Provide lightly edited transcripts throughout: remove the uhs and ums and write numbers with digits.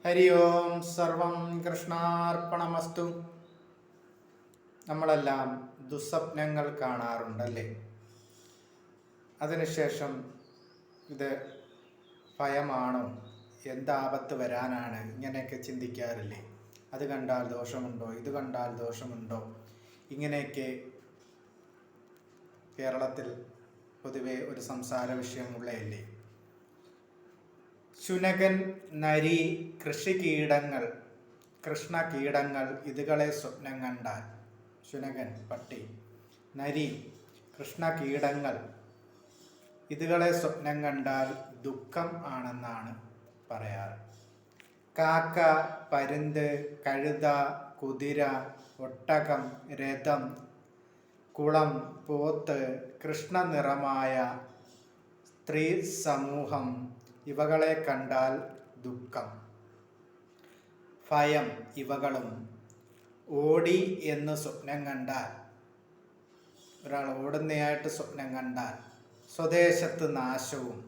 ഹരി ഓം സർവം കൃഷ്ണാർപ്പണമസ്തു. നമ്മളെല്ലാം ദുസ്വപ്നങ്ങൾ കാണാറുണ്ടല്ലേ? അതിനുശേഷം ഇത് ഭയമാണോ, എന്താപത്ത് വരാനാണ്, ഇങ്ങനെയൊക്കെ ചിന്തിക്കാറില്ലേ? അത് കണ്ടാൽ ദോഷമുണ്ടോ, ഇത് കണ്ടാൽ ദോഷമുണ്ടോ, ഇങ്ങനെയൊക്കെ കേരളത്തിൽ പൊതുവെ ഒരു സംസാര വിഷയമുള്ളതല്ലേ? ശുനകൻ, നരി, കൃഷികീടങ്ങൾ, കൃഷ്ണകീടങ്ങൾ ഇതുകളെ സ്വപ്നം കണ്ടാൽ, ശുനകൻ പട്ടി, നരി, കൃഷ്ണകീടങ്ങൾ ഇതുകളെ സ്വപ്നം കണ്ടാൽ ദുഃഖം ആണെന്നാണ് പറയാറ്. കാക്ക, പരുന്ത്, കഴുത, കുതിര, ഒട്ടകം, രഥം, കുളം, പോത്ത്, കൃഷ്ണനിറമായ സ്ത്രീ സമൂഹം ഇവകളെ കണ്ടാൽ ദുഃഖം, ഭയം. ഇവകളും ഓടി എന്ന് സ്വപ്നം കണ്ടാൽ, ഒരാൾ ഓടുന്നതായിട്ട് സ്വപ്നം കണ്ടാൽ സ്വദേശത്ത് നാശവും,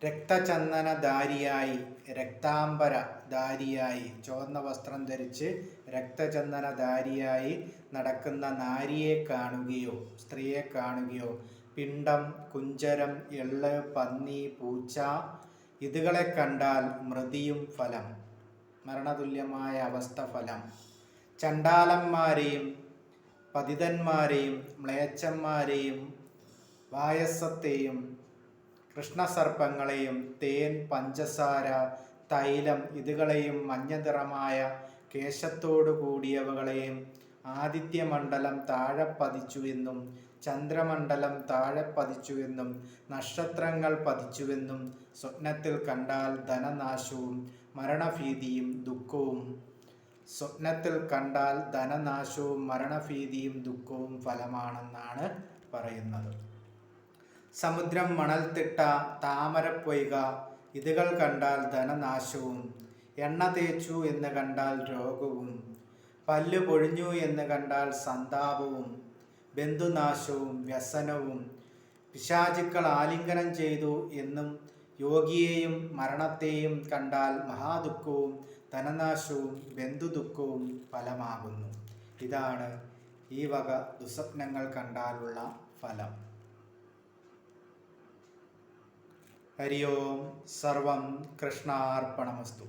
രക്തചന്ദനധാരിയായി, രക്താംബരധാരിയായി, ചുവന്ന വസ്ത്രം ധരിച്ച് രക്തചന്ദനധാരിയായി നടക്കുന്ന നാരിയെ കാണുകയോ സ്ത്രീയെ കാണുകയോ, പിണ്ടം, കുഞ്ചരം, എള്ള്, പന്നി, പൂച്ച ഇതുകളെ കണ്ടാൽ മൃതിയും ഫലം, മരണതുല്യമായ അവസ്ഥ ഫലം. ചണ്ടാലന്മാരെയും പതിതന്മാരെയും മ്ലേച്ഛന്മാരെയും വായസത്തെയും കൃഷ്ണസർപ്പങ്ങളെയും തേൻ, പഞ്ചസാര, തൈലം ഇതുകളെയും മഞ്ഞനിറമായ കേശത്തോടു കൂടിയവകളെയും ആദിത്യമണ്ഡലം താഴെ പതിച്ചുവെന്നും ചന്ദ്രമണ്ഡലം താഴെ പതിച്ചുവെന്നും നക്ഷത്രങ്ങൾ പതിച്ചുവെന്നും സ്വപ്നത്തിൽ കണ്ടാൽ ധനനാശവും മരണഭീതിയും ദുഃഖവും, സ്വപ്നത്തിൽ കണ്ടാൽ ധനനാശവും മരണഭീതിയും ദുഃഖവും ഫലമാണെന്നാണ് പറയുന്നത്. സമുദ്രം, മണൽത്തിട്ട, താമരപ്പൊയ്ക ഇതുകൾ കണ്ടാൽ ധനനാശവും, എണ്ണ തേച്ചു എന്ന് കണ്ടാൽ രോഗവും, പല്ലു പൊഴിഞ്ഞു എന്ന് കണ്ടാൽ സന്താപവും, ബന്ധുനാശവും വ്യസനവും, പിശാചുക്കൾ ആലിംഗനം ചെയ്തു എന്നും യോഗിയെയും മരണത്തെയും കണ്ടാൽ മഹാദുഃഖവും ധനനാശവും ബന്ധുദുഃഖവും ഫലമാകുന്നു. ഇതാണ് ഈ വക ദുസ്വപ്നങ്ങൾ കണ്ടാലുള്ള ഫലം. ഹരി ഓം സർവം കൃഷ്ണാർപ്പണമസ്തു.